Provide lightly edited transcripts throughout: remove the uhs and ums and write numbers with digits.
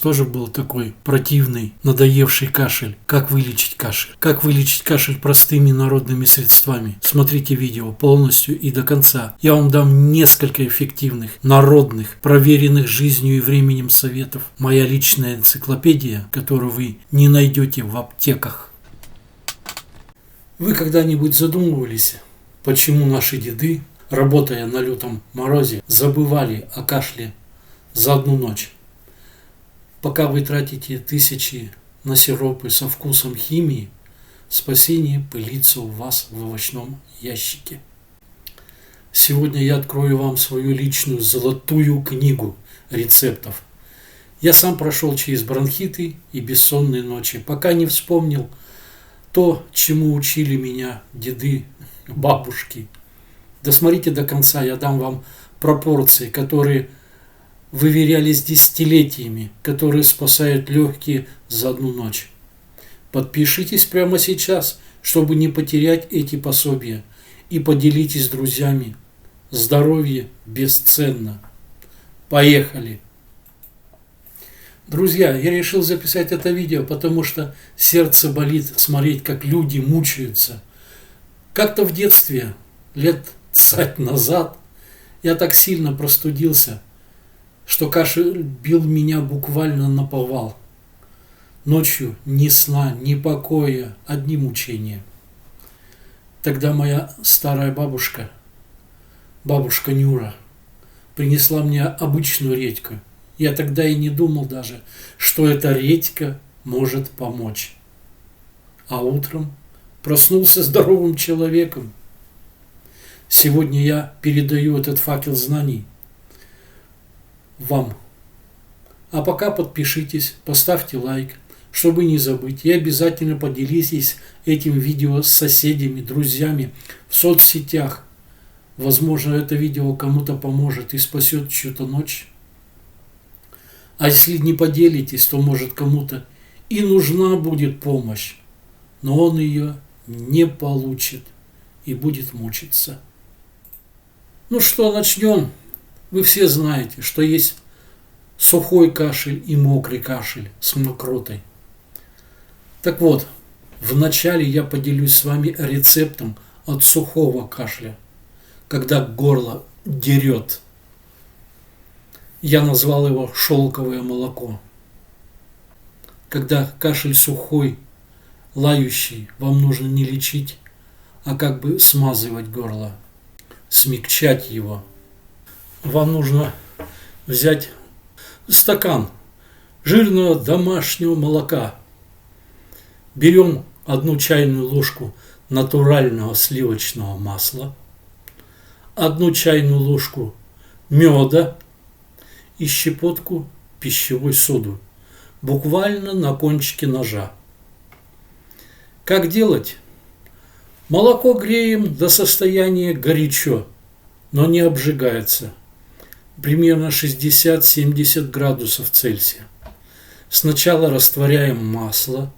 тоже был такой противный, надоевший кашель? Как вылечить кашель? Как вылечить кашель простыми народными средствами? Смотрите видео полностью и до конца. Я вам дам несколько эффективных, народных, проверенных жизнью и временем советов. Моя личная энциклопедия, которую вы не найдете в аптеках. Вы когда-нибудь задумывались, почему наши деды, работая на лютом морозе, забывали о кашле за одну ночь? Пока вы тратите тысячи на сиропы со вкусом химии, спасение пылится у вас в овощном ящике. Сегодня я открою вам свою личную золотую книгу рецептов. Я сам прошел через бронхиты и бессонные ночи, пока не вспомнил то, чему учили меня деды, бабушки. Досмотрите до конца, я дам вам пропорции, которые выверялись десятилетиями, которые спасают легкие за одну ночь. Подпишитесь прямо сейчас, чтобы не потерять эти пособия, и поделитесь с друзьями. Здоровье бесценно. Поехали! Друзья, я решил записать это видео, потому что сердце болит смотреть, как люди мучаются. Как-то в детстве, лет 20 назад, я так сильно простудился, что кашель бил меня буквально наповал. Ночью ни сна, ни покоя, одни мучения. Тогда моя старая бабушка Нюра, принесла мне обычную редьку. Я тогда и не думал даже, что эта редька может помочь. А утром проснулся здоровым человеком. Сегодня я передаю этот факел знаний вам. А пока подпишитесь, поставьте лайк, чтобы не забыть. И обязательно поделитесь этим видео с соседями, друзьями в соцсетях. Возможно, это видео кому-то поможет и спасет чью-то ночь. А если не поделитесь, то может кому-то и нужна будет помощь, но он ее не получит и будет мучиться. Ну что, начнем. Вы все знаете, что есть сухой кашель и мокрый кашель с мокротой. Так вот, вначале я поделюсь с вами рецептом от сухого кашля, когда горло дерет. Я назвал его шелковое молоко. Когда кашель сухой, лающий, вам нужно не лечить, а как бы смазывать горло, смягчать его. Вам нужно взять стакан жирного домашнего молока. Берем 1 чайную ложку натурального сливочного масла, 1 чайную ложку меда и щепотку пищевой соды, буквально на кончике ножа. Как делать? Молоко греем до состояния горячо, но не обжигается. Примерно 60-70 градусов Цельсия. Сначала растворяем масло,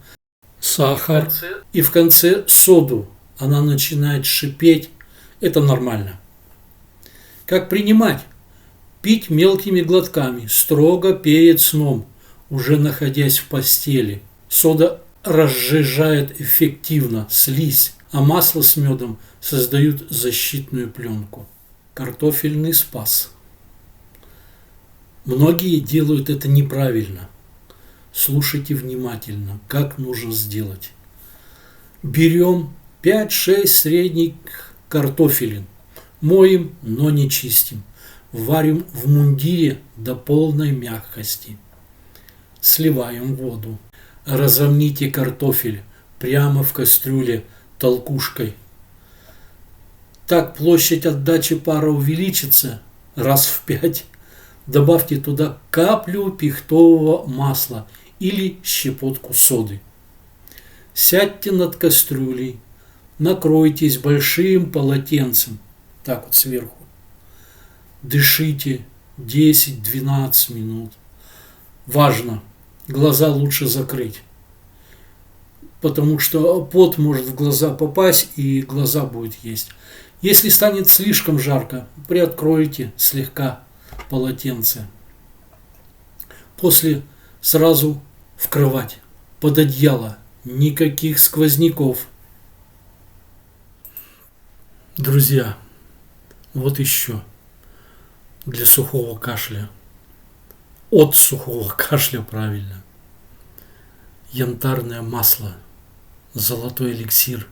сахар и в конце соду. Она начинает шипеть. Это нормально. Как принимать? Пить мелкими глотками, строго перед сном, уже находясь в постели. Сода разжижает эффективно слизь, а масло с медом создают защитную пленку. Картофельный спас. Многие делают это неправильно. Слушайте внимательно, как нужно сделать. Берем 5-6 средних картофелин, моем, но не чистим. Варим в мундире до полной мягкости. Сливаем воду. Разомните картофель прямо в кастрюле толкушкой. Так площадь отдачи пара увеличится раз в 5. Добавьте туда каплю пихтового масла или щепотку соды. Сядьте над кастрюлей, накройтесь большим полотенцем, так вот сверху. Дышите 10-12 минут. Важно, глаза лучше закрыть, потому что пот может в глаза попасть и глаза будет есть. Если станет слишком жарко, приоткройте слегка полотенце. После Сразу в кровать, под одеяло, никаких сквозняков. Друзья, вот еще для сухого кашля. От сухого кашля, правильно. Янтарное масло, золотой эликсир.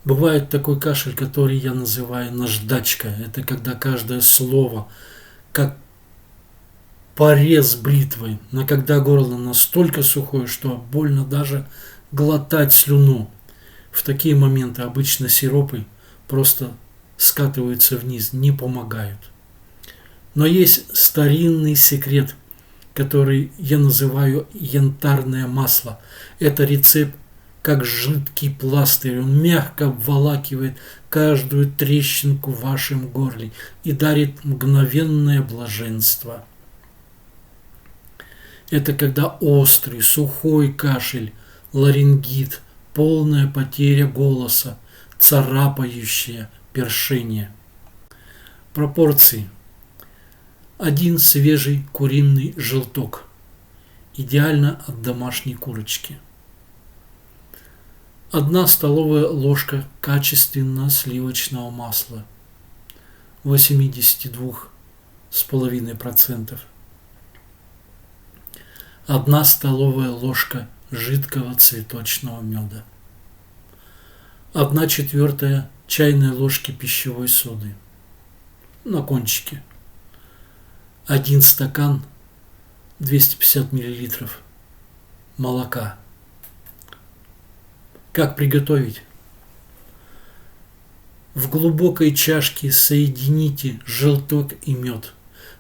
Бывает такой кашель, который я называю наждачка. Это когда каждое слово, как порез бритвой, но когда горло настолько сухое, что больно даже глотать слюну. В такие моменты обычно сиропы просто скатываются вниз, не помогают. Но есть старинный секрет, который я называю янтарное масло. Это рецепт как жидкий пластырь. Он мягко обволакивает каждую трещинку в вашем горле и дарит мгновенное блаженство. Это когда острый, сухой кашель, ларингит, полная потеря голоса, царапающее першение. Пропорции. 1 свежий куриный желток. Идеально от домашней курочки. 1 столовая ложка качественного сливочного масла. 82,5%. 1 столовая ложка жидкого цветочного меда. 1/4 чайной ложки пищевой соды на кончике. 1 стакан 250 мл молока. Как приготовить? В глубокой чашке соедините желток и мед.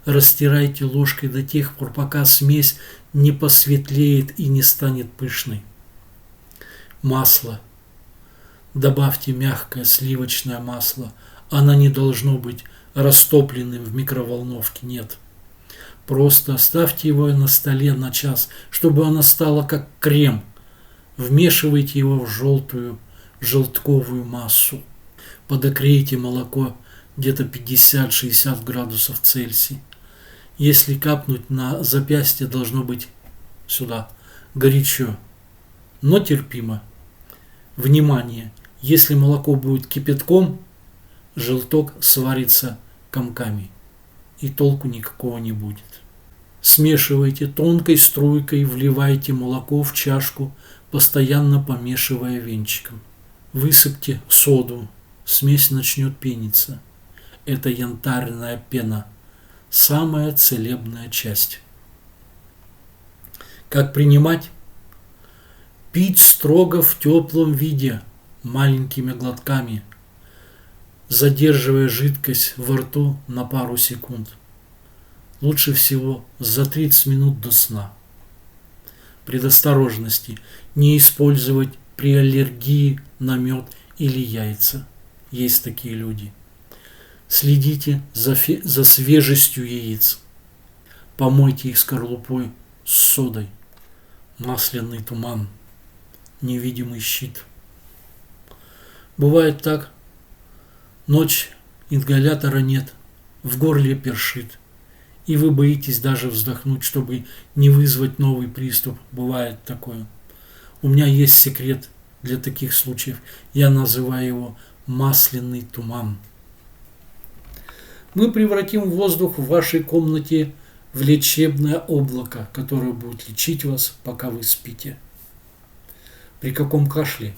Растирайте ложкой до тех пор, пока смесь не посветлеет и не станет пышной. Масло. Добавьте мягкое сливочное масло. Оно не должно быть растопленным в микроволновке, нет. Просто оставьте его на столе на час, чтобы оно стало как крем. Вмешивайте его в желтую желтковую массу. Подогрейте молоко где-то 50-60 градусов Цельсия. Если капнуть на запястье, должно быть сюда горячо, но терпимо. Внимание! Если молоко будет кипятком, желток сварится комками, и толку никакого не будет. Смешивайте тонкой струйкой, вливайте молоко в чашку, постоянно помешивая венчиком. Высыпьте соду, смесь начнет пениться. Это янтарная пена, самая целебная часть. Как принимать? Пить строго в теплом виде, маленькими глотками, задерживая жидкость во рту на пару секунд. Лучше всего за 30 минут до сна. Предосторожности: не использовать при аллергии на мед или яйца. Есть такие люди. Следите за свежестью яиц. Помойте их скорлупой с содой. Масляный туман. Невидимый щит. Бывает так. Ночь, ингалятора нет, в горле першит. И вы боитесь даже вздохнуть, чтобы не вызвать новый приступ. Бывает такое. У меня есть секрет для таких случаев. Я называю его масляный туман. Мы превратим воздух в вашей комнате в лечебное облако, которое будет лечить вас, пока вы спите. При каком кашле?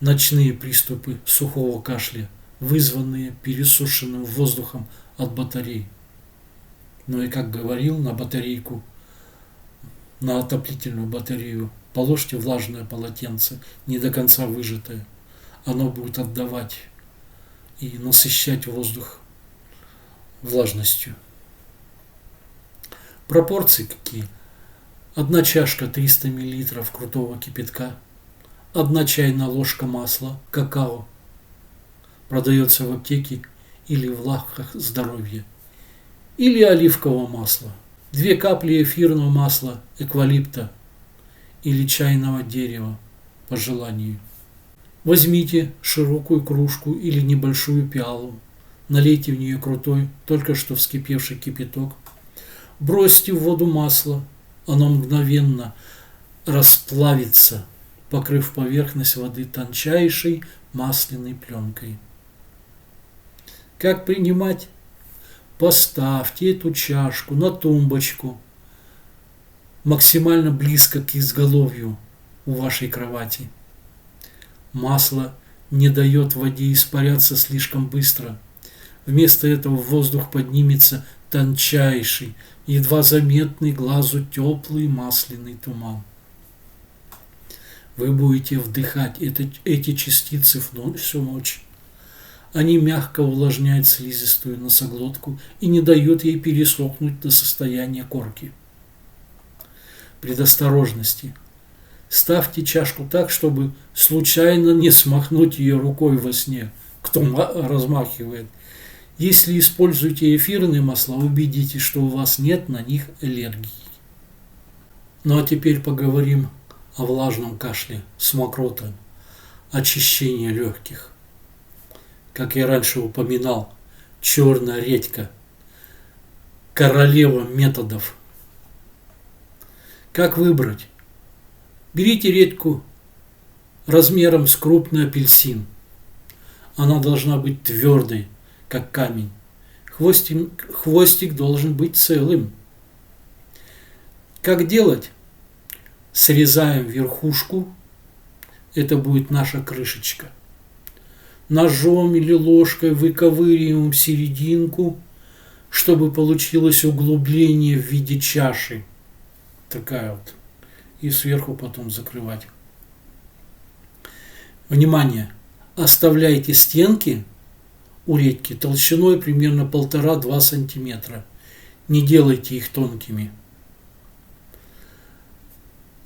Ночные приступы сухого кашля, вызванные пересушенным воздухом от батарей. Ну и как говорил, на батарейку, на отоплительную батарею положьте влажное полотенце, не до конца выжатое. Оно будет отдавать и насыщать воздух влажностью. Пропорции какие? 1 чашка 300 мл крутого кипятка, 1 чайная ложка масла, какао, продается в аптеке или в лавках здоровья, или оливкового масла, 2 капли эфирного масла, эвкалипта или чайного дерева по желанию. Возьмите широкую кружку или небольшую пиалу, налейте в нее крутой, только что вскипевший кипяток, Бросьте в воду масло, оно мгновенно расплавится, покрыв поверхность воды тончайшей масляной пленкой. Как принимать? Поставьте эту чашку на тумбочку, максимально близко к изголовью у вашей кровати. Масло не дает воде испаряться слишком быстро. Вместо этого в воздух поднимется тончайший, едва заметный глазу теплый масляный туман. Вы будете вдыхать эти частицы всю ночь. Они мягко увлажняют слизистую носоглотку и не дают ей пересохнуть до состояния корки. Предосторожности. Ставьте чашку так, чтобы случайно не смахнуть ее рукой во сне, кто размахивает. Если используете эфирные масла, убедитесь, что у вас нет на них аллергии. Ну а теперь поговорим о влажном кашле с мокротой, очищение легких. Как я раньше упоминал, черная редька, королева методов. Как выбрать? Берите редьку размером с крупный апельсин. Она должна быть твердой, как камень. Хвостик должен быть целым. Как делать? Срезаем верхушку. Это будет наша крышечка. Ножом или ложкой выковыриваем серединку, чтобы получилось углубление в виде чаши. Такая вот. И сверху потом закрывать. Внимание! Оставляйте стенки у редьки толщиной примерно 1,5-2 сантиметра. Не делайте их тонкими.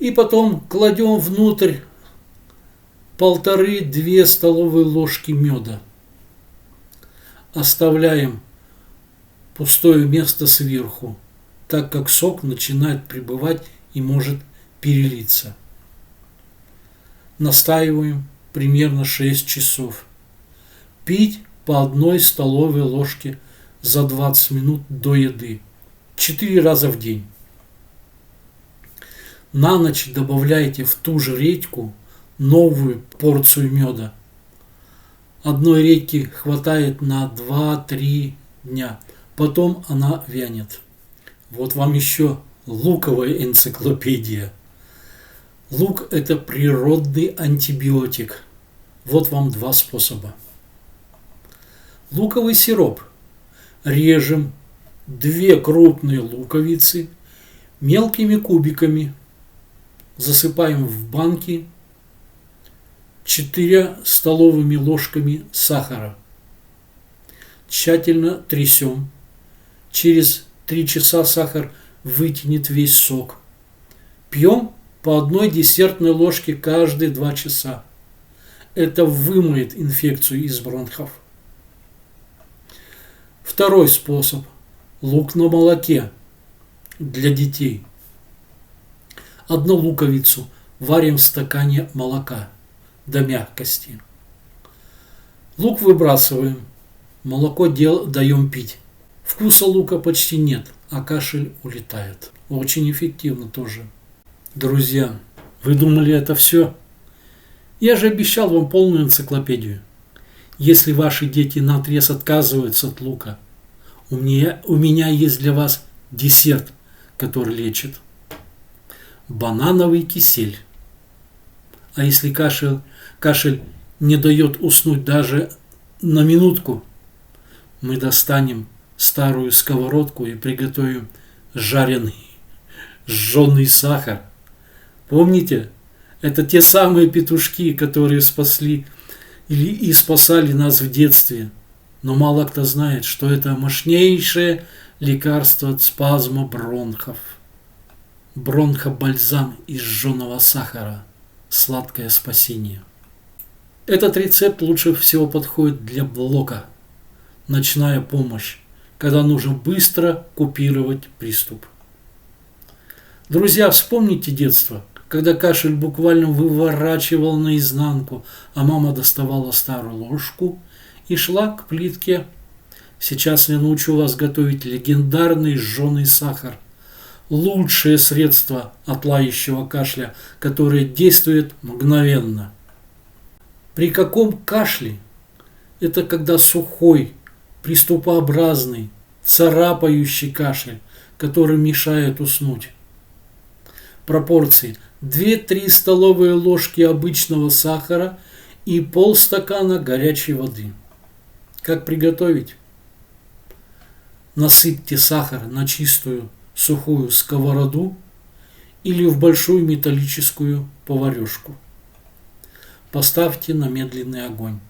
И потом кладем внутрь 1,5-2 столовые ложки меда. Оставляем пустое место сверху, так как сок начинает прибывать и может перелиться. Настаиваем примерно 6 часов. Пить по 1 столовой ложке за 20 минут до еды. 4 раза в день. На ночь добавляйте в ту же редьку новую порцию меда. Одной редьки хватает на 2-3 дня. Потом она вянет. Вот вам еще луковая энциклопедия. Лук – это природный антибиотик. Вот вам 2 способа. Луковый сироп. Режем 2 крупные луковицы мелкими кубиками. Засыпаем в банки 4 столовыми ложками сахара. Тщательно трясем. Через 3 часа сахар вытянет весь сок. Пьем по 1 десертной ложке каждые 2 часа. Это вымоет инфекцию из бронхов. Второй способ. Лук на молоке для детей. 1 луковицу варим в стакане молока до мягкости. Лук выбрасываем. Молоко даем пить. Вкуса лука почти нет, а кашель улетает. Очень эффективно тоже. Друзья, вы думали это все? Я же обещал вам полную энциклопедию. Если ваши дети наотрез отказываются от лука, у меня есть для вас десерт, который лечит. Банановый кисель. А если кашель не дает уснуть даже на минутку, мы достанем старую сковородку и приготовим жареный, жженый сахар. Помните? Это те самые петушки, которые спасли и спасали нас в детстве. Но мало кто знает, что это мощнейшее лекарство от спазма бронхов. Бронхобальзам из жженого сахара. Сладкое спасение. Этот рецепт лучше всего подходит для блока. Ночная помощь, когда нужно быстро купировать приступ. Друзья, вспомните детство, когда кашель буквально выворачивал наизнанку, а мама доставала старую ложку и шла к плитке Сейчас я научу вас готовить легендарный жженый сахар. Лучшее средство от лающего кашля, которое действует мгновенно. При каком кашле? Это когда сухой, приступообразный, царапающий кашель, который мешает уснуть. Пропорции: 2-3 столовые ложки обычного сахара и полстакана горячей воды. Как приготовить? Насыпьте сахар на чистую сухую сковороду или в большую металлическую поварешку. Поставьте на медленный огонь.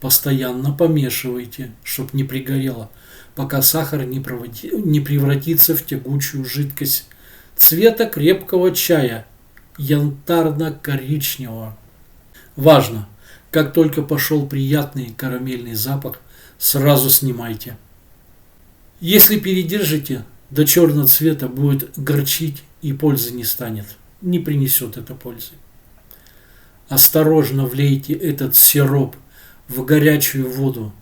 Постоянно помешивайте, чтобы не пригорело, пока сахар не превратится в тягучую жидкость цвета крепкого чая, янтарно-коричневого. Важно, как только пошел приятный карамельный запах, сразу снимайте. Если передержите, до черного цвета будет горчить и пользы не станет, не принесет это пользы. Осторожно влейте этот сироп в горячую воду,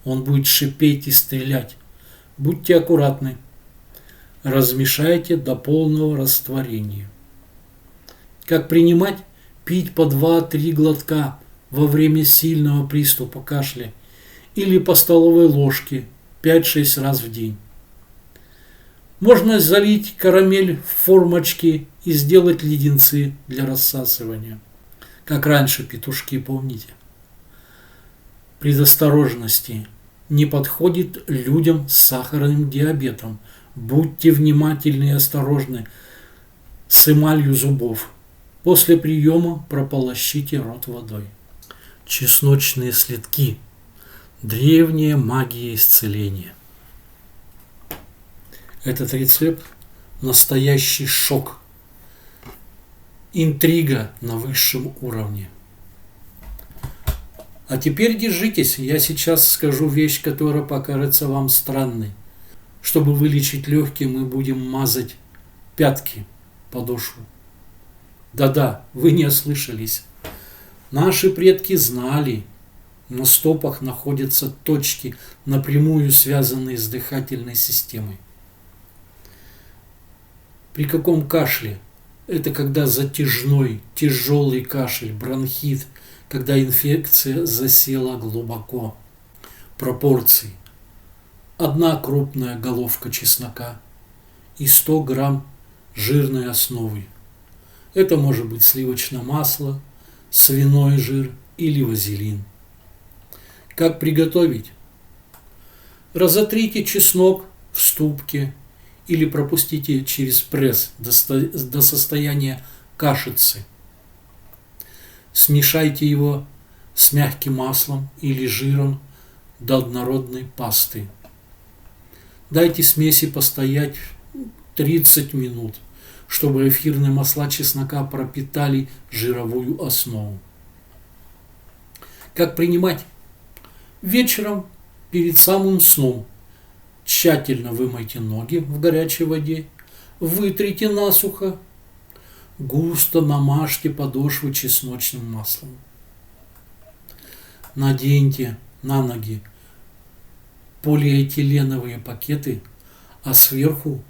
он будет шипеть и стрелять. Будьте аккуратны. Размешайте до полного растворения. Как принимать? Пить по 2-3 глотка во время сильного приступа кашля или по столовой ложке 5-6 раз в день. Можно залить карамель в формочки и сделать леденцы для рассасывания. Как раньше петушки, помните? Предосторожности. Не подходит людям с сахарным диабетом. Будьте внимательны и осторожны с эмалью зубов. После приема прополощите рот водой. Чесночные слитки. Древняя магия исцеления. Этот рецепт – настоящий шок. Интрига на высшем уровне. А теперь держитесь, я сейчас скажу вещь, которая покажется вам странной. Чтобы вылечить легкие, мы будем мазать пятки, подошву. Да-да, вы не ослышались. Наши предки знали, на стопах находятся точки, напрямую связанные с дыхательной системой. При каком кашле? Это когда затяжной, тяжелый кашель, бронхит, когда инфекция засела глубоко. Пропорции. 1 крупная головка чеснока и 100 грамм жирной основы. Это может быть сливочное масло, свиной жир или вазелин. Как приготовить? Разотрите чеснок в ступке или пропустите через пресс до состояния кашицы. Смешайте его с мягким маслом или жиром до однородной пасты. Дайте смеси постоять 30 минут, чтобы эфирные масла чеснока пропитали жировую основу. Как принимать? Вечером перед самым сном тщательно вымойте ноги в горячей воде, вытрите насухо, густо намажьте подошвы чесночным маслом. Наденьте на ноги полиэтиленовые пакеты, а сверху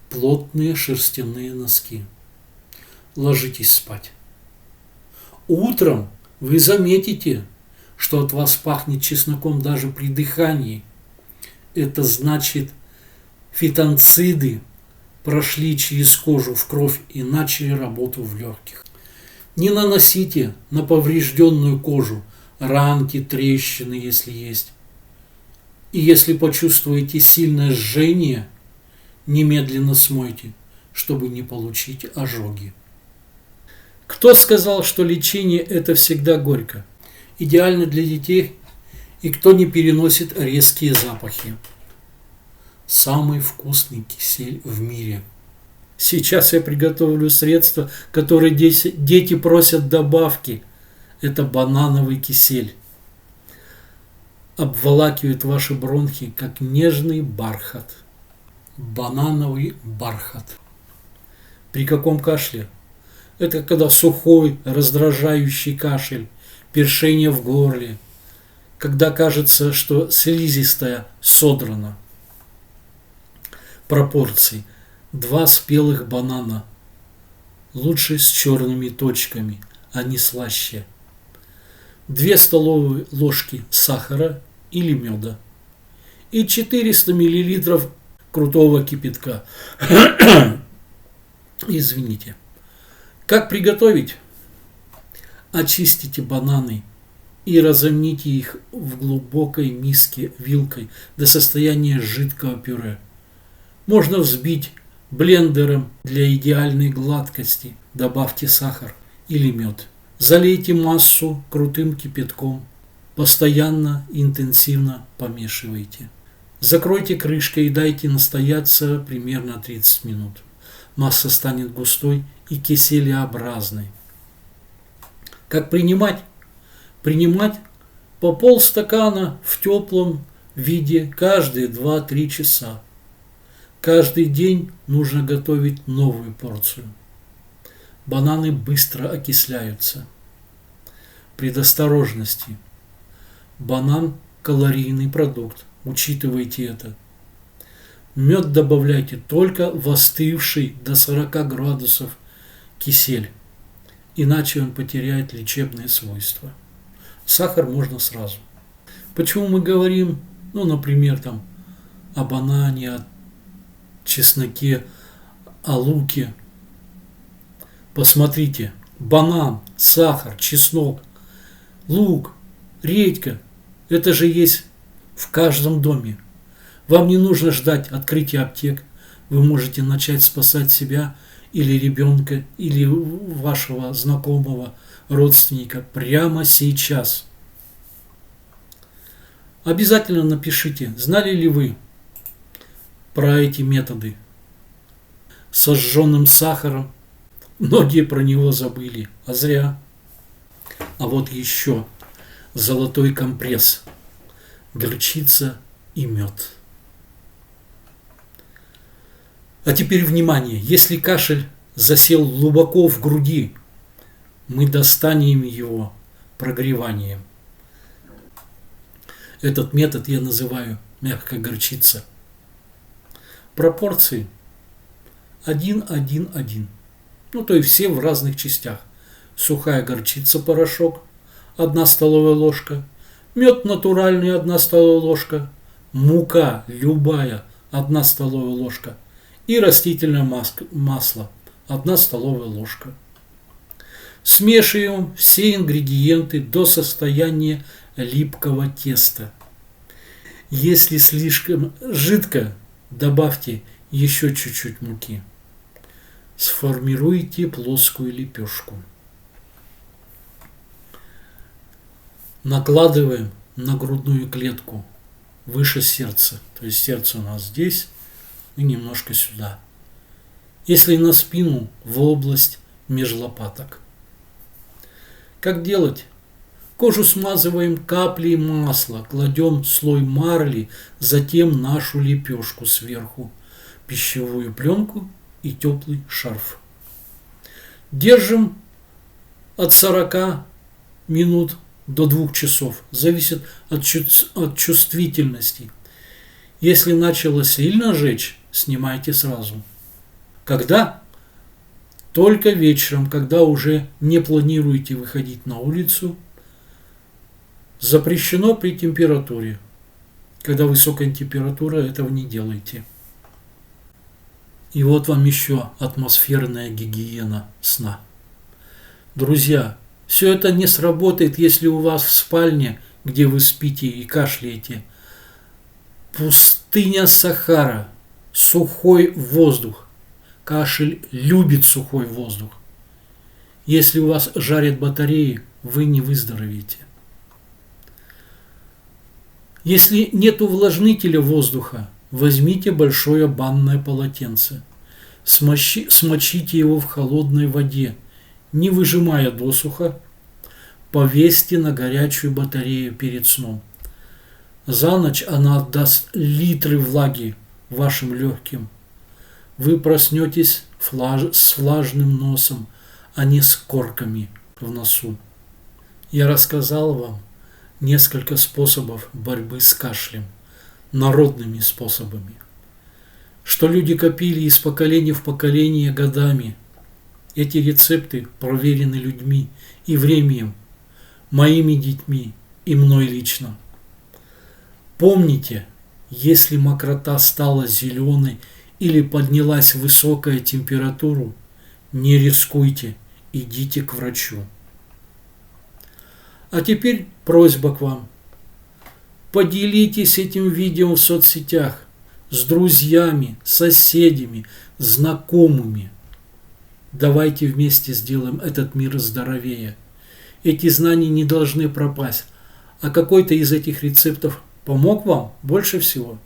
плотные шерстяные носки. Ложитесь спать. Утром вы заметите, что от вас пахнет чесноком даже при дыхании. Это значит, фитонциды прошли через кожу в кровь и начали работу в легких. Не наносите на поврежденную кожу ранки, трещины, если есть. И если почувствуете сильное жжение, немедленно смойте, чтобы не получить ожоги. Кто сказал, что лечение – это всегда горько? Идеально для детей и кто не переносит резкие запахи. Самый вкусный кисель в мире. Сейчас я приготовлю средство, которое дети просят добавки. Это банановый кисель. Обволакивает ваши бронхи, как нежный бархат. Банановый бархат. При каком кашле? Это когда сухой, раздражающий кашель, першение в горле, когда кажется, что слизистая содрана. Пропорции. 2 спелых банана. Лучше с черными точками, они слаще. 2 столовые ложки сахара или меда. И 400 мл крутого кипятка. Извините. Как приготовить? Очистите бананы и разомните их в глубокой миске вилкой до состояния жидкого пюре. Можно взбить блендером для идеальной гладкости. Добавьте сахар или мед. Залейте массу крутым кипятком. Постоянно, интенсивно помешивайте. Закройте крышкой и дайте настояться примерно 30 минут. Масса станет густой и киселеобразной. Как принимать? Принимать по полстакана в теплом виде каждые 2-3 часа. Каждый день нужно готовить новую порцию. Бананы быстро окисляются. Предосторожности. Банан – калорийный продукт. Учитывайте это. Мед добавляйте только в остывший до 40 градусов кисель, иначе он потеряет лечебные свойства. Сахар можно сразу. Почему мы говорим, например, о банане, о чесноке, о луке? Посмотрите, банан, сахар, чеснок, лук, редька – это же есть в каждом доме. Вам не нужно ждать открытия аптек. Вы можете начать спасать себя или ребенка, или вашего знакомого, родственника прямо сейчас. Обязательно напишите, знали ли вы про эти методы. С сжженным сахаром. Многие про него забыли, а зря. А вот еще золотой компресс. Горчица и мед. А теперь внимание, если кашель засел глубоко в груди, мы достанем его прогреванием. Этот метод я называю мягкая горчица. Пропорции 1-1-1. То есть все в разных частях. Сухая горчица порошок 1 столовая ложка. Мед натуральный 1 столовая ложка. Мука любая 1 столовая ложка. И растительное масло 1 столовая ложка. Смешиваем все ингредиенты до состояния липкого теста. Если слишком жидко, добавьте еще чуть-чуть муки. Сформируйте плоскую лепешку. Накладываем на грудную клетку выше сердца. То есть сердце у нас здесь и немножко сюда. Если на спину, в область межлопаток. Как делать? Кожу смазываем каплей масла, кладем слой марли, затем нашу лепешку сверху, пищевую пленку и теплый шарф. Держим от 40 минут до 2 часов. Зависит от чувствительности. Если начало сильно жечь, снимайте сразу. Когда? Только вечером, когда уже не планируете выходить на улицу. Запрещено при температуре. Когда высокая температура, этого не делайте. И вот вам еще атмосферная гигиена сна. Друзья, все это не сработает, если у вас в спальне, где вы спите и кашляете, пустыня Сахара, сухой воздух. Кашель любит сухой воздух. Если у вас жарят батареи, вы не выздоровеете. Если нет увлажнителя воздуха, возьмите большое банное полотенце. Смочите его в холодной воде, не выжимая досуха. Повесьте на горячую батарею перед сном. За ночь она отдаст литры влаги вашим легким. Вы проснетесь с влажным носом, а не с корками в носу. Я рассказал вам, несколько способов борьбы с кашлем, народными способами, что люди копили из поколения в поколение годами. Эти рецепты проверены людьми и временем, моими детьми и мной лично. Помните, если мокрота стала зеленой или поднялась высокая температура, не рискуйте, идите к врачу. А теперь просьба к вам. Поделитесь этим видео в соцсетях с друзьями, соседями, знакомыми. Давайте вместе сделаем этот мир здоровее. Эти знания не должны пропасть. А какой-то из этих рецептов помог вам больше всего?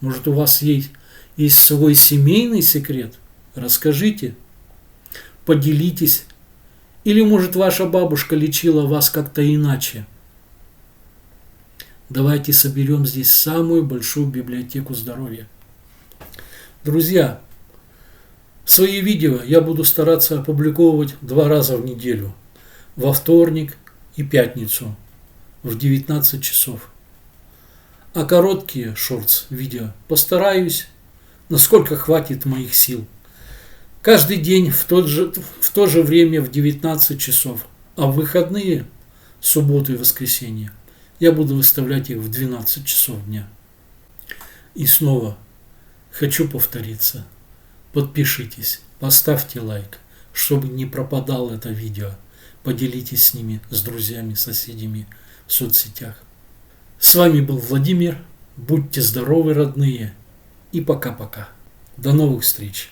Может, у вас есть свой семейный секрет? Расскажите. Поделитесь. Или, может, ваша бабушка лечила вас как-то иначе? Давайте соберем здесь самую большую библиотеку здоровья. Друзья, свои видео я буду стараться опубликовывать 2 раза в неделю. Во вторник и пятницу в 19 часов. А короткие шортс-видео постараюсь, насколько хватит моих сил. Каждый день в то же время в 19 часов, а в выходные, субботу и воскресенье, я буду выставлять их в 12 часов дня. И снова хочу повториться. Подпишитесь, поставьте лайк, чтобы не пропадало это видео. Поделитесь с ними, с друзьями, соседями в соцсетях. С вами был Владимир. Будьте здоровы, родные. И пока-пока. До новых встреч.